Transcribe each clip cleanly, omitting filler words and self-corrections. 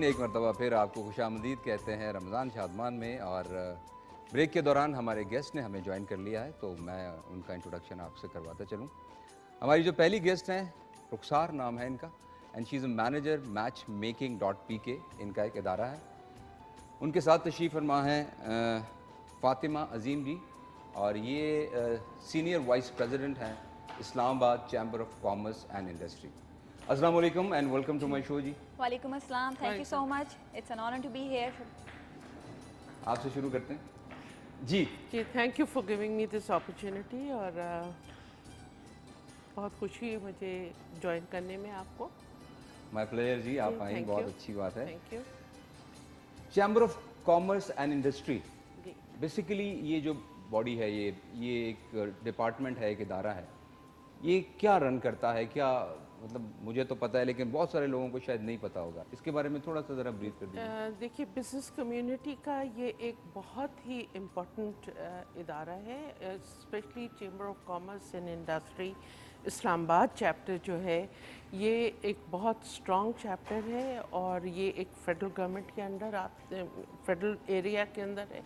ناظرین، ایک مرتبہ پھر آپ کو خوش آمدید کہتے ہیں رمضان شادمان میں، اور بریک کے دوران ہمارے گیسٹ نے ہمیں جوائن کر لیا ہے تو میں ان کا انٹروڈکشن آپ سے کرواتا چلوں۔ ہماری جو پہلی گیسٹ ہیں رخسار نام ہے ان کا، and she is a manager match making .pk، ان کا ایک ادارہ ہے۔ ان کے ساتھ تشریف فرما ہیں فاطمہ عظیم جی، اور یہ سینئر وائس پریزیڈنٹ ہیں Islamabad chamber of commerce and industry. السلام علیکم and welcome to my show جی۔ وعلیکم السلام، thank you so much, it's an honour to be here. آپ سے شروع کرتے ہیں جی۔ Thank you for giving me this opportunity, اور بہت خوشی ہے مجھے جوائن کرنے میں آپ کو۔ مائی پلیئر جی، آپ آئیں، بہت اچھی بات ہے۔ Thank you. Chamber of commerce and industry basically یہ جو باڈی ہے، یہ ایک ڈپارٹمنٹ ہے، ایک ادارہ ہے، یہ کیا رن کرتا ہے؟ کیا مطلب مجھے تو پتہ ہے لیکن بہت سارے لوگوں کو شاید نہیں پتہ ہوگا، اس کے بارے میں تھوڑا سا ذرا بریف کر دیجیے۔ دیکھیے، بزنس کمیونٹی کا یہ ایک بہت ہی امپورٹنٹ ادارہ ہے، especially chamber of commerce and industry Islamabad chapter جو ہے، یہ ایک بہت اسٹرانگ چیپٹر ہے، اور یہ ایک فیڈرل گورنمنٹ کے انڈر فیڈرل ایریا کے اندر ہے۔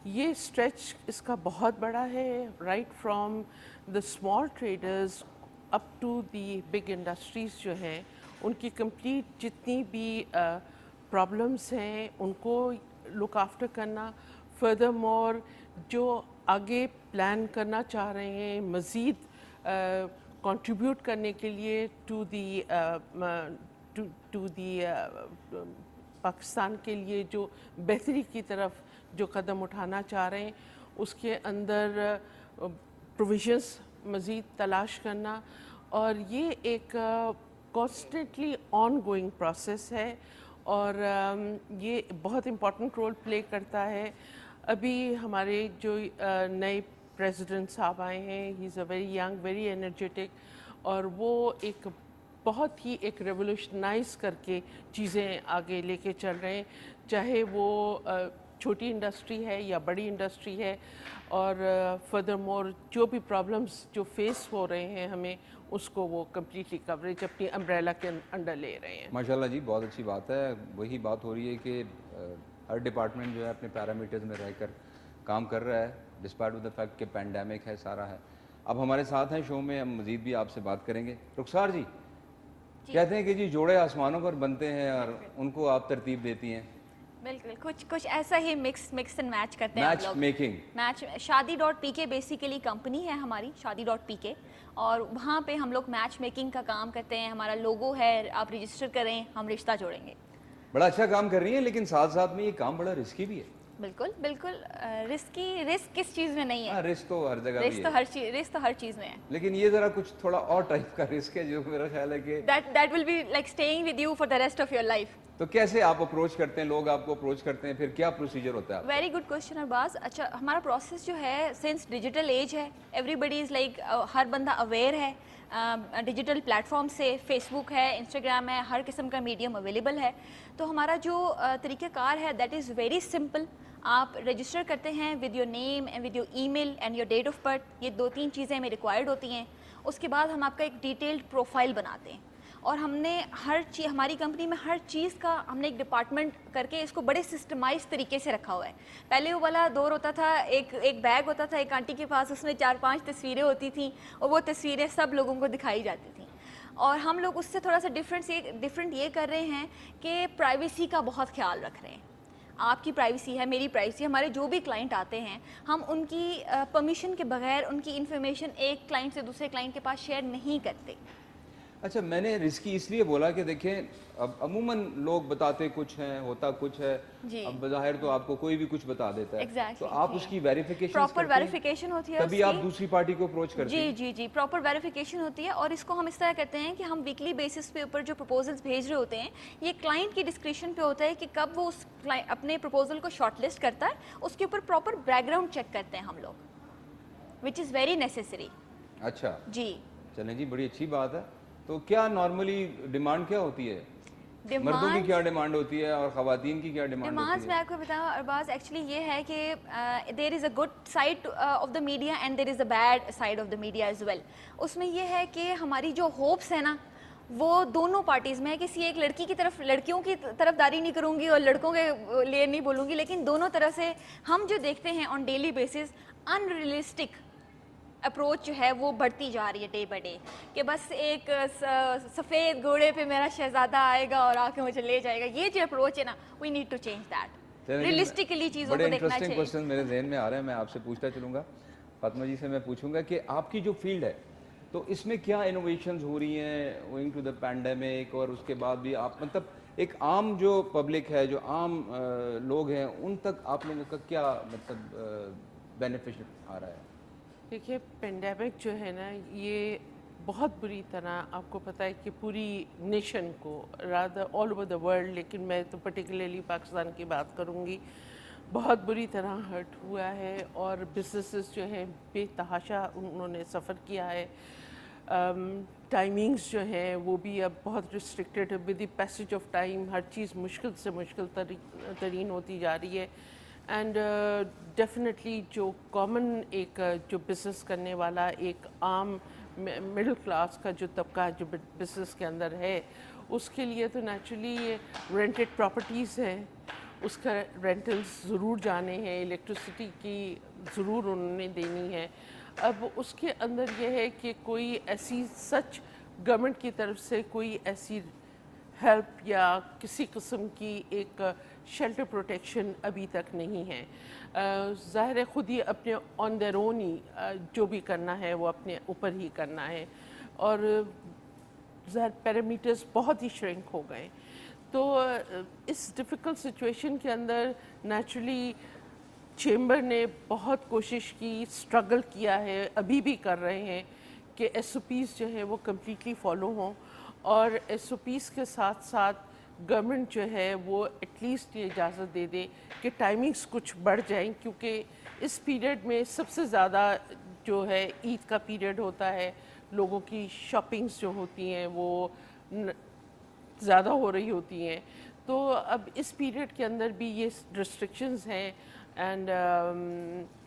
یہ اسٹریچ اس کا بہت بڑا ہے، right from the small traders up to the big industries جو ہیں، ان کی کمپلیٹ جتنی بھی پرابلمس ہیں ان کو لک آفٹر کرنا، فردر مور جو آگے پلان کرنا چاہ رہے ہیں مزید کنٹریبیوٹ کرنے کے لیے ٹو دی پاکستان کے لیے جو بہتری کی طرف جو قدم اٹھانا چاہ رہے ہیں، اس کے اندر پروویژنس مزید تلاش کرنا، اور یہ ایک کانسٹنٹلی آن گوئنگ پروسیس ہے، اور یہ بہت امپورٹنٹ رول پلے کرتا ہے۔ ابھی ہمارے جو نئے پریزیڈنٹ صاحب آئے ہیں، he is a very young, very energetic, اور وہ ایک بہت ہی ایک ریولوشنائز کر کے چیزیں آگے لے کے چل رہے ہیں، چاہے وہ چھوٹی انڈسٹری ہے یا بڑی انڈسٹری ہے، اور فردر مور جو بھی پرابلمس جو فیس ہو رہے ہیں ہمیں، اس کو وہ کمپلیٹلی کوریج اپنی امبریلا کے انڈر لے رہے ہیں۔ ماشاءاللہ جی، بہت اچھی بات ہے۔ وہی بات ہو رہی ہے کہ ہر ڈپارٹمنٹ جو ہے اپنے پیرامیٹرز میں رہ کر کام کر رہا ہے، ڈسپائٹ آف دا فیکٹ کہ پینڈیمک ہے، سارا ہے۔ اب ہمارے ساتھ ہیں شو میں، ہم مزید بھی آپ سے بات کریں گے۔ رخسار جی کہتے ہیں کہ جی جوڑے آسمانوں پر بنتے ہیں اور ان کو آپ ترتیب دیتی ہیں۔ بالکل، کچھ ایسا ہی مکس اینڈ میچ کرتے ہیں میچ میکنگ۔ میچ شادی .pk بیسیکلی کمپنی ہے ہماری، شادی .pk، اور وہاں پہ ہم لوگ میچ میکنگ کا کام کرتے ہیں۔ ہمارا لوگو ہے، آپ رجسٹر کریں، ہم رشتہ جوڑیں گے۔ بڑا اچھا کام کر رہی ہیں، لیکن ساتھ ساتھ میں یہ کام بڑا رسکی بھی ہے۔ بالکل بالکل، رسک کس چیز میں نہیں ہے؟ رسک تو ہر جگہ بھی ہے، رسک تو ہر چیز میں ہے، لیکن یہ ذرا کچھ تھوڑا اور ٹائپ کا رسک ہے جو میرا خیال ہے کہ that will be like staying with you for the rest of your life۔ تو کیسے آپ اپروچ کرتے ہیں، لوگ آپ کو اپروچ کرتے ہیں، پھر کیا پروسیجر ہوتا ہے؟ Very good question Arbaz. اچھا، ہمارا پروسیس جو ہے، سنس ڈیجیٹل ایج ہے، ایوری بڈی از لائک، ہر بندہ اویئر ہے ڈیجیٹل پلیٹ فارم سے، فیس بک ہے، انسٹاگرام ہے، ہر قسم کا میڈیم اویلیبل ہے۔ تو ہمارا جو طریقہ کار ہے دیٹ از ویری سمپل۔ آپ رجسٹر کرتے ہیں with your name and with your email and your date of birth, یہ 2-3 چیزیں ہمیں ریکوائرڈ ہوتی ہیں۔ اس کے بعد ہم آپ کا ایک ڈیٹیلڈ پروفائل بناتے ہیں، اور ہم نے ہماری کمپنی میں ہر چیز کا ہم نے ایک ڈپارٹمنٹ کر کے اس کو بڑے سسٹمائز طریقے سے رکھا ہوا ہے۔ پہلے وہ والا دور ہوتا تھا، ایک بیگ ہوتا تھا ایک آنٹی کے پاس، اس میں 4-5 تصویریں ہوتی تھیں، اور وہ تصویریں سب لوگوں کو دکھائی جاتی تھیں۔ اور ہم لوگ اس سے تھوڑا سا ڈفرینٹ یہ کر رہے ہیں کہ پرائیویسی کا بہت خیال رکھ رہے ہیں۔ آپ کی پرائیویسی ہے، میری پرائیویسی ہے، ہمارے جو بھی کلائنٹ آتے ہیں ہم ان کی پرمیشن کے بغیر ان کی انفارمیشن ایک کلائنٹ سے دوسرے کلائنٹ کے پاس شیئر نہیں کرتے۔ اچھا، میں نے رسکی اس لیے بولا کہ دیکھیں اب عموماً لوگ بتاتے کچھ ہیں، ہوتا کچھ ہے، اب بظاہر تو آپ کو کوئی بھی کچھ بتا دیتا ہے، تو آپ اس کی ویریفیکیشن پراپر ویریفیکیشن ہوتی ہے، تبھی آپ دوسری پارٹی کو اپروچ کرتے ہیں۔ جی پراپر ویریفیکیشن ہوتی ہے، اور اس کو ہم اس طرح کرتے ہیں کہ ہم ویکلی بیسس پہ اوپر جو پروپوزلز بھیج رہے ہوتے ہیں، یہ کلائنٹ کی ڈسکریشن پہ ہوتا ہے کہ کب وہ اس اپنے پروپوزل کو شارٹ لسٹ کرتا ہے، اس کے اوپر پراپر بیک گراؤنڈ چیک کرتے ہیں ہم لوگ، وچ از ویری نیسیسری۔ اچھا جی چلیں جی، بڑی اچھی بات ہے۔ تو کیا نارملی ڈیمانڈ کیا ہوتی ہے؟ مردوں کی کیا ڈیمانڈ ہوتی ہے اور خواتین کی کیا ڈیمانڈ ہوتی ہے؟ میں آپ کو بتاؤں ارباز، ایکچولی یہ ہے کہ there is a good side of the media and there is a bad side of the media as well. اس میں یہ ہے کہ ہماری جو ہوپس ہیں نا، وہ دونوں پارٹیز میں کسی ایک لڑکی کی طرف لڑکیوں کی طرف داری نہیں کروں گی اور لڑکوں کے لیے نہیں بولوں گی, لیکن دونوں طرح سے ہم جو دیکھتے ہیں on daily basis in realistic approach جو ہے وہ بڑھتی جا رہی ہے ڈے بائی ڈے, کہ بس ایک سفید گھوڑے پہ میرا شہزادہ آئے گا اور آ کے مجھے لے جائے گا. یہ جو اپروچ ہے نا, we need to change that, realistically چیزوں کو دیکھنا چاہیے. بڑے انٹرسٹنگ کوسچن میرے ذہن میں آ رہے ہیں, میں آپ سے پوچھتا چلوں گا. فاطمہ جی سے میں پوچھوں گا کہ آپ کی جو فیلڈ ہے تو اس میں کیا انوویشنز ہو رہی ہیں اوئنگ ٹو دا پینڈیمک, اور اس کے بعد بھی آپ مطلب ایک عام جو پبلک ہے, جو عام لوگ ہیں, ان تک آپ لوگوں کا کیا مطلب بینیفٹ آ رہا ہے؟ دیکھیے پینڈیمک جو ہے نا, یہ بہت بری طرح آپ کو پتہ ہے کہ پوری نیشن کو rather all over the world, لیکن میں تو پرٹیکولرلی پاکستان کی بات کروں گی, بہت بری طرح ہرٹ ہوا ہے. اور بزنسز جو ہیں بے تحاشا انہوں نے سفر کیا ہے. ٹائمنگز جو ہیں وہ بھی اب بہت ریسٹرکٹیڈ ہے. With the passage of time ہر چیز مشکل سے مشکل ترین ہوتی جا رہی ہے. اینڈ ڈیفینیٹلی جو کامن ایک جو بزنس کرنے والا ایک عام مڈل کلاس کا جو طبقہ جو بزنس کے اندر ہے, اس کے لیے تو نیچرلی یہ رینٹڈ پراپرٹیز ہیں, اس کا رینٹلز ضرور جانے ہیں, الیکٹرسٹی کی ضرور انہوں نے دینی ہے. اب اس کے اندر یہ ہے کہ کوئی ایسی سچ گورنمنٹ کی طرف سے کوئی ایسی ہیلپ یا کسی قسم کی ایک شیلٹر پروٹیکشن ابھی تک نہیں ہے. ظاہر ہے خود ہی اپنے آن دیئر اون ہی جو بھی کرنا ہے وہ اپنے اوپر ہی کرنا ہے, اور ظاہر پیرامیٹرز بہت ہی شرنک ہو گئے. تو اس ڈیفیکلٹ سچویشن کے اندر نیچرلی چیمبر نے بہت کوشش کی, اسٹرگل کیا ہے, ابھی بھی کر رہے ہیں کہ ایس او پیز جو ہیں وہ کمپلیٹلی فالو ہوں, اور ایس او پیز کے ساتھ ساتھ گورنمنٹ جو ہے وہ ایٹ لیسٹ یہ اجازت دے دے کہ ٹائمنگز کچھ بڑھ جائیں, کیونکہ اس پیریڈ میں سب سے زیادہ جو ہے عید کا پیریڈ ہوتا ہے, لوگوں کی شاپنگز جو ہوتی ہیں وہ زیادہ ہو رہی ہوتی ہیں. تو اب اس پیریڈ کے اندر بھی یہ ریسٹرکشنز ہیں, اینڈ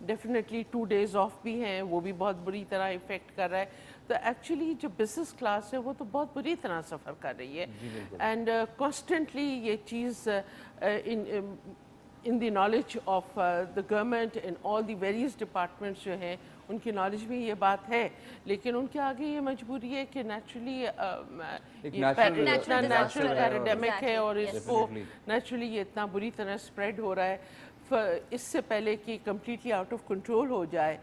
ڈیفینیٹلی 2 days آف بھی ہیں, وہ بھی بہت بری طرح افیکٹ کر رہا ہے. تو ایکچولی جو بزنس کلاس ہے وہ تو بہت بری طرح سفر کر رہی ہے, اینڈ کانسٹنٹلی یہ چیز in the knowledge of the government in all the various departments جو ہیں ان کی نالج میں یہ بات ہے, لیکن ان کے آگے یہ مجبوری ہے کہ نیچرلی نیچرل پیراڈیمک ہے اور اس کو نیچرلی یہ اتنا بری طرح اسپریڈ ہو رہا ہے. اس سے پہلے کہ کمپلیٹلی آؤٹ آف کنٹرول ہو جائے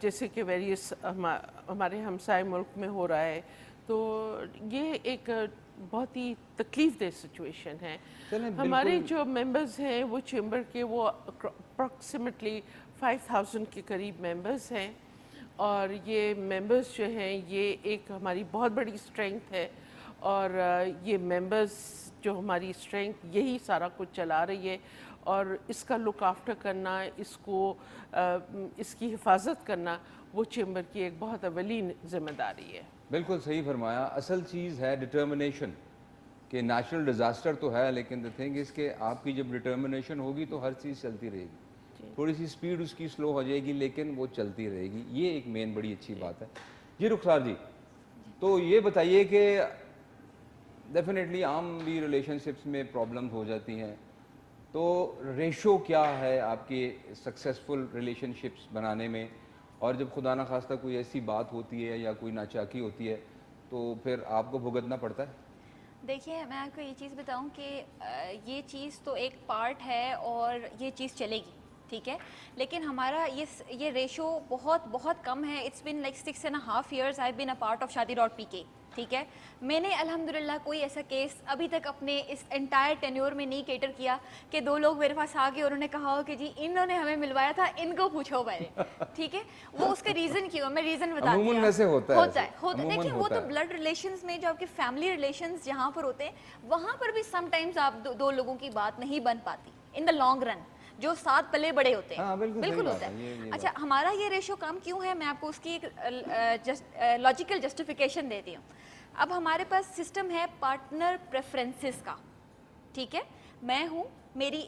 جیسے کہ ویریس ہمارے ہمسائے ملک میں ہو رہا ہے, تو یہ ایک بہت ہی تکلیف دہ سچویشن ہے. ہمارے جو ممبرز ہیں وہ چیمبر کے وہ اپروکسیمیٹلی 5000 کے قریب ممبرز ہیں, اور یہ ممبرز جو ہیں یہ ایک ہماری بہت بڑی اسٹرینگتھ ہے, اور یہ ممبرز جو ہماری اسٹرینگتھ یہی سارا کچھ چلا رہی ہے, اور اس کا لک آفٹر کرنا, اس کو اس کی حفاظت کرنا وہ چیمبر کی ایک بہت اولین ذمہ داری ہے. بالکل صحیح فرمایا. اصل چیز ہے ڈٹرمنیشن, کہ نیچرل ڈیزاسٹر تو ہے لیکن the thing is کہ آپ کی جب ڈٹرمنیشن ہوگی تو ہر چیز چلتی رہے گی. تھوڑی سی سپیڈ اس کی سلو ہو جائے گی لیکن وہ چلتی رہے گی. یہ ایک مین بڑی اچھی بات ہے. جی رخسار جی, تو یہ بتائیے کہ ڈیفینیٹلی عام بھی ریلیشن شپس میں پرابلمز ہو جاتی ہیں, تو ریشو کیا ہے آپ کی سکسیزفل ریلیشن شپس بنانے میں, اور جب خدا نہ خواستہ کوئی ایسی بات ہوتی ہے یا کوئی ناچاکی ہوتی ہے تو پھر آپ کو بھگتنا پڑتا ہے؟ دیکھیے میں آپ کو یہ چیز بتاؤں کہ یہ چیز تو ایک پارٹ ہے اور یہ چیز چلے گی, ٹھیک ہے, لیکن ہمارا یہ ریشو بہت کم ہے. It's been like 6.5 years I been a part of Shaadi dot P K, ٹھیک ہے. میں نے الحمدللہ کوئی ایسا کیس ابھی تک اپنے اس انٹائر ٹینیور میں نہیں کیٹر کیا کہ 2 لوگ میرے پاس آ گئے اور انہوں نے کہا ہو کہ جی انہوں نے ہمیں ملوایا تھا, ان کو پوچھو پہلے, ٹھیک ہے. وہ اس کا ریزن کیوں, میں ریزن بتاتی ہوں. عموماً ویسے ہوتا ہے. دیکھیں وہ تو بلڈ ریلیشنز میں جو آپ کے فیملی ریلیشنز جہاں پر ہوتے ہیں وہاں پر بھی سم ٹائمز آپ 2 لوگوں کی بات نہیں بن پاتی ان دا لانگ رن, جو ساتھ پلے بڑے ہوتے ہیں. بالکل ہوتا ہے. اچھا ہمارا یہ ریشو کم کیوں ہے, میں آپ کو اس کی ایک لاجیکل جسٹیفیکیشن دیتی ہوں. اب ہمارے پاس سسٹم ہے پارٹنر پریفرنسز کا, ٹھیک ہے. میں ہوں, میری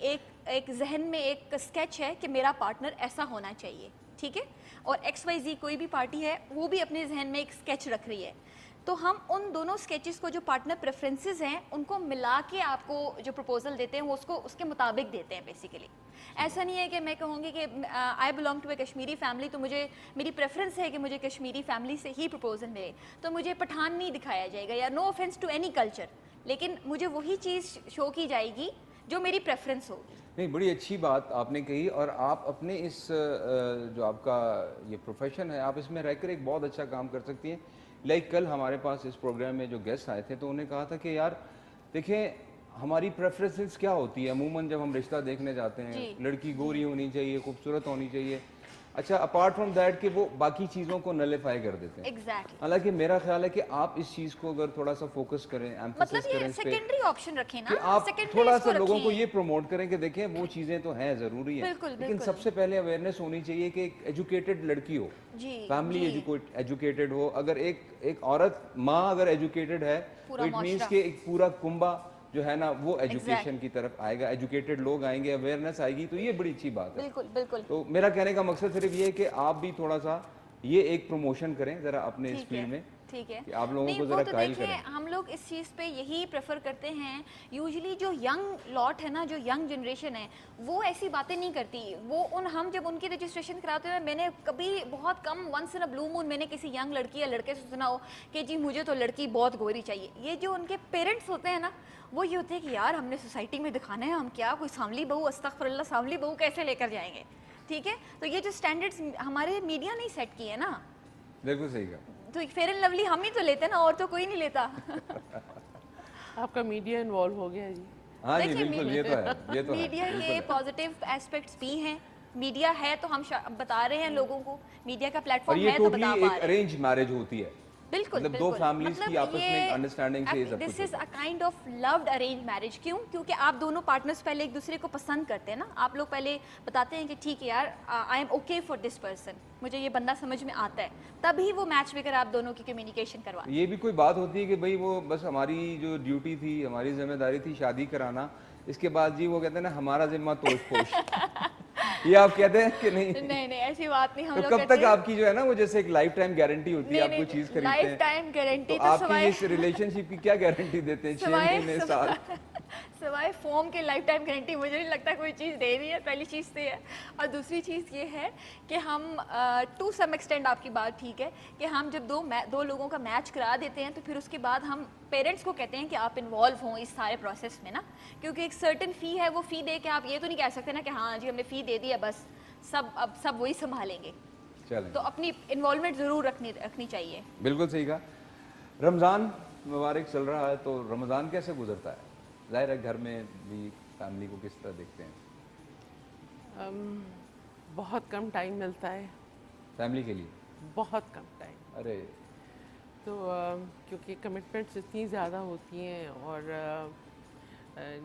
ایک ذہن میں ایک اسکیچ ہے کہ میرا پارٹنر ایسا ہونا چاہیے, ٹھیک ہے, اور XYZ کوئی بھی پارٹی ہے وہ بھی اپنے ذہن میں ایک اسکیچ رکھ رہی ہے. تو ہم ان دونوں اسکیچز کو جو پارٹنر پریفرنسز ہیں ان کو ملا کے آپ کو جو پروپوزل دیتے ہیں وہ اس کو اس کے مطابق دیتے ہیں بیسیکلی. ایسا نہیں ہے کہ میں کہوں گی کہ I belong to a Kashmiri family تو مجھے میری پریفرنس ہے کہ مجھے کشمیری فیملی سے ہی پروپوزل ملے, تو مجھے پٹھان نہیں دکھایا جائے گا, یا نو آفینس ٹو اینی کلچر, لیکن مجھے وہی چیز شو کی جائے گی جو میری پریفرنس ہوگی. نہیں, بڑی اچھی بات آپ نے کہی, اور آپ اپنے اس جو آپ کا یہ پروفیشن ہے آپ اس میں رہ کر ایک بہت اچھا کام کر سکتی ہیں. لائک کل ہمارے پاس اس پروگرام میں جو گیسٹ آئے تھے تو انہیں کہا تھا کہ یار دیکھیں ہماری پریفرنسز کیا ہوتی ہے عموماً جب ہم رشتہ دیکھنے جاتے ہیں, لڑکی گوری ہونی چاہیے, خوبصورت ہونی چاہیے, اچھا اپارٹ فرام دیٹ کہ وہ باقی چیزوں کو نلیفائی کر دیتے ہیں. ایگزیکٹلی, حالانکہ میرا خیال ہے کہ آپ اس چیز کو اگر تھوڑا سا فوکس کریں, ایمفسس مطلب کریں یہ اس پہ سیکنڈری آپشن رکھیں کہ نا, آپ سیکنڈری تھوڑا اس سا کو لوگوں کو رکھیں. یہ پروموٹ کریں کہ دیکھیں وہ چیزیں تو ہیں ضروری ہیں, بالکل لیکن بالکل. سب سے پہلے اویئرنیس ہونی چاہیے کہ ایک ایجوکیٹڈ لڑکی ہو, جی فیملی جی, ایجوکیٹڈ ہو. اگر ایک عورت ماں اگر ایجوکیٹڈ ہے تو پورا اٹ مینس معاشرہ. کہ ایک پورا کنبہ جو ہے نا وہ ایجوکیشن Exactly. کی طرف آئے گا, ایجوکیٹڈ لوگ آئیں گے, اویئرنیس آئے گی, تو یہ بڑی اچھی بات ہے. بالکل بالکل. تو میرا کہنے کا مقصد صرف یہ ہے کہ آپ بھی تھوڑا سا یہ ایک پروموشن کریں ذرا اپنے اس ٹھیک ہے فیلڈ میں, ٹھیک ہے. کہ آپ لوگوں نہیں کو وہ ذرا تو قائل دیکھیں کریں. ہم لوگ اس چیز پہ یہی پریفر کرتے ہیں, یوزلی جو ینگ لاٹ ہے نا, جو ینگ جنریشن ہے وہ ایسی باتیں نہیں کرتی. وہ ہم جب ان کی رجسٹریشن کراتے ہیں, میں نے کبھی بہت کم ونس ان اے بلو مون میں نے کسی ینگ لڑکی یا لڑکے سے سنا ہو کہ جی مجھے تو لڑکی بہت گوری چاہیے. یہ جو ان کے پیرنٹس ہوتے ہیں نا وہ یہ ہوتے ہیں کہ یار ہم نے سوسائٹی میں دکھانا ہے, ہم کیا کوئی سانولی بہو, استغفر اللہ, سانولی بہو کیسے لے کر جائیں گے. ٹھیک ہے, تو یہ جو اسٹینڈرڈس ہمارے میڈیا نے سیٹ کیے ہیں نا, بالکل صحیح کہا. تو فیئر اینڈ لولی ہم ہی تو لیتے ہیں نا, اور تو کوئی نہیں لیتا. آپ کا میڈیا انوالو ہو گیا جی. ہاں جی بالکل, یہ تو ہے, یہ تو ہے. میڈیا کے پازیٹیو ایسپیکٹس بھی ہیں. میڈیا ہے تو ہم بتا رہے ہیں لوگوں کو, میڈیا کا پلیٹ اور فارم یہ ہے تو ٹوٹلی بتا پا ایک رہے ہیں. ارینج میرج ہوتی ہے, بالکل مطلب دو بالکل, فیملیز کی آپس میں ایک انڈرسٹینڈنگ سے یہ سب کچھ this is a kind of لوڈ ارینج میرج. کیوں؟ کیونکہ آپ دونوں پارٹنرس پہلے ایک دوسرے کو پسند کرتے ہیں نا, آپ لوگ پہلے بتاتے ہیں کہ ٹھیک ہے یار I am okay for this person, مجھے یہ بندہ سمجھ میں آتا ہے, تبھی وہ میچ میکر آپ دونوں کی کمیونیکیشن کرواتے ہیں. یہ بھی کوئی بات ہوتی ہے کہ بھائی وہ بس ہماری جو ڈیوٹی تھی, ہماری ذمہ داری تھی شادی کرانا, اس کے بعد جی وہ کہتے ہیں نا ہمارا ذمہ توش پوش, یہ آپ کہتے ہیں کہ نہیں؟ نہیں نہیں ایسی بات نہیں. ہم تو لوگ کب تک آپ کی جو ہے نا وہ جیسے ایک لائف ٹائم گارنٹی ہوتی ہے, آپ کوئی چیز خریدتے ہیں لائف ٹائم گارنٹی تو آپ کی اس ریلیشن شپ کی کیا گارنٹی دیتے ہیں؟ 6 مہینے, سال؟ سوائے فارم کے لائف ٹائم گارنٹی مجھے نہیں لگتا کوئی چیز دے رہی ہے. پہلی چیز تو یہ ہے, اور دوسری چیز یہ ہے کہ ہم ٹو سم ایکسٹینڈ آپ کی بات ٹھیک ہے کہ ہم جب دو لوگوں کا میچ کرا دیتے ہیں تو پھر اس کے بعد ہم پیرنٹس کو کہتے ہیں کہ آپ انوالو ہوں اس سارے پروسیس میں نا, کیونکہ ایک سرٹن فی ہے, وہ فی دے کے آپ یہ تو نہیں کہہ سکتے نا کہ ہاں جی ہم نے فی دے دی ہے بس اب سب وہی سنبھالیں گے. تو اپنی انوالومنٹ ضرور رکھنی چاہیے. بالکل صحیح کہا. رمضان مبارک چل رہا ہے, تو رمضان کیسے گزرتا ہے؟ ظاہر ہے گھر میں بھی فیملی کو کس طرح دیکھتے ہیں؟ بہت کم ٹائم ملتا ہے فیملی کے لیے, بہت کم ٹائم. ارے تو کیونکہ کمٹمنٹس اتنی زیادہ ہوتی ہیں, اور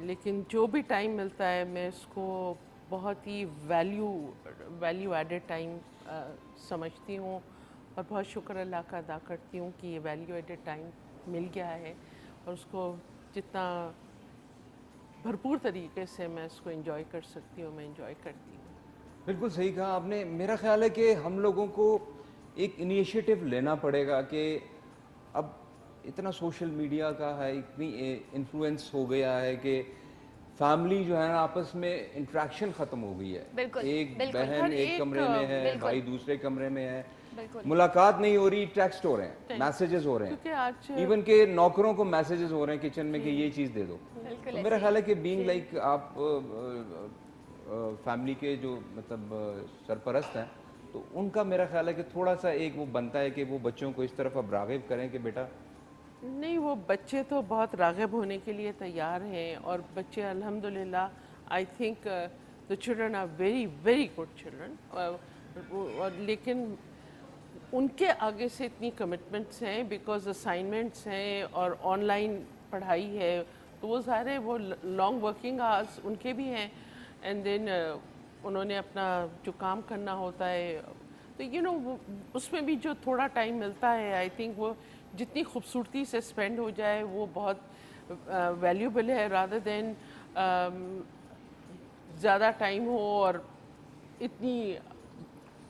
لیکن جو بھی ٹائم ملتا ہے میں اس کو بہت ہی ویلیو ایڈڈ ٹائم سمجھتی ہوں, اور بہت شکر اللہ کا ادا کرتی ہوں کہ یہ ویلیو ایڈڈ ٹائم مل گیا ہے, اور اس کو جتنا بھرپور طریقے سے میں اس کو انجوائے کر سکتی ہوں میں انجوائے کرتی ہوں. بالکل صحیح کہا آپ نے. میرا خیال ہے کہ ہم لوگوں کو ایک انیشیٹو لینا پڑے گا کہ اب اتنا سوشل میڈیا کا ہے, اتنی انفلوئنس ہو گیا ہے کہ فیملی جو ہے نا آپس میں انٹریکشن ختم ہو گئی ہے. ایک بہن ایک کمرے میں ہے, بھائی دوسرے کمرے میں ہے, ملاقات نہیں ہو رہی, ٹیکسٹ ہو رہے ہیں, میسیجز ہو رہے ہیں, ایون کہ نوکروں کو میسیجز ہو رہے ہیں کچن میں کہ یہ چیز دے دو. تو میرا خیال ہے کہ بینگ لائک آپ فیملی کے جو مطلب سرپرست ہیں, تو ان کا میرا خیال ہے کہ تھوڑا سا ایک وہ بنتا ہے کہ وہ بچوں کو اس طرف اب راغب کریں کہ بیٹا. نہیں, وہ بچے تو بہت راغب ہونے کے لیے تیار ہیں, اور بچے الحمدللہ I think the children are very very good children, اور لیکن ان کے آگے سے اتنی کمٹمنٹس ہیں بیکاز اسائنمنٹس ہیں اور آن لائن پڑھائی ہے, تو وہ ظاہر ہے وہ لانگ ورکنگ آورس ان کے بھی ہیں, اینڈ دین انہوں نے اپنا جو کام کرنا ہوتا ہے, تو اس میں بھی جو تھوڑا ٹائم ملتا ہے آئی تھنک وہ جتنی خوبصورتی سے اسپینڈ ہو جائے وہ بہت ویلیوبل ہے, رادر دین زیادہ ٹائم ہو اور اتنی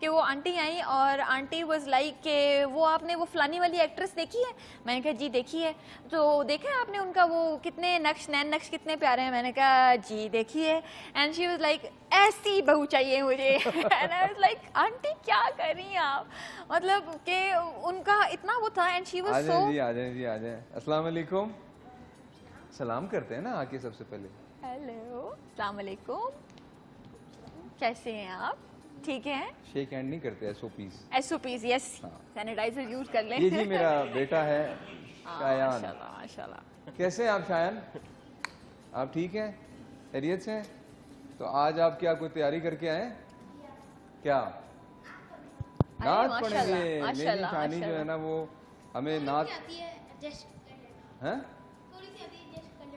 کہ وہ آنٹی آئیں اور آنٹی واز لائک کہ وہ آپ نے وہ فلانی والی ایکٹریس دیکھی ہے؟ میں نے کہا جی دیکھی ہے. تو دیکھا ہے آپ نے ان کا وہ کتنے نقش, نین نقش کتنے پیارے ہیں؟ میں نے کہا جی دیکھی ہے. اینڈ شی واز لائک ایسی بہو چاہیے مجھے. And I was like aunty کیا کر رہی ہیں آپ, مطلب کہ ان کا اتنا وہ تھا. And she was so. آ جائیں. السلام علیکم. سلام کرتے ہیں نا آ کے سب سے پہلے. ہیلو, السلام علیکم, کیسے ہیں آپ؟ ٹھیک ہیں؟ شیک ہینڈ نہیں کرتے, SOPs. SOPs, یس, سینیٹائزر یوز کر لیں. یہ جی میرا بیٹا ہے شایان. ماشاءاللہ. کیسے ہیں آپ شایان؟ آپ ٹھیک ہیں, خیریت سے ہیں؟ تو آج آپ کیا کوئی تیاری کر کے آئے؟ کیا نعت پڑھیں گے؟ میری شانی جو ہے نا وہ ہمیں نعت,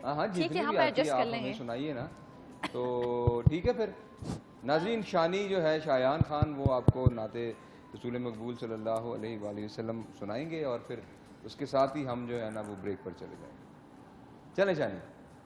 ہاں جتنی بھی آتی ہے آپ ہمیں سنائیے نا. تو ٹھیک ہے پھر ناظرین, شانی جو ہے شایان خان وہ آپ کو نعت رسول مقبول صلی اللہ علیہ وآلہ وسلم سنائیں گے, اور پھر اس کے ساتھ ہی ہم جو ہے نا وہ بریک پر چلے جائیں گے. چلیں شانی.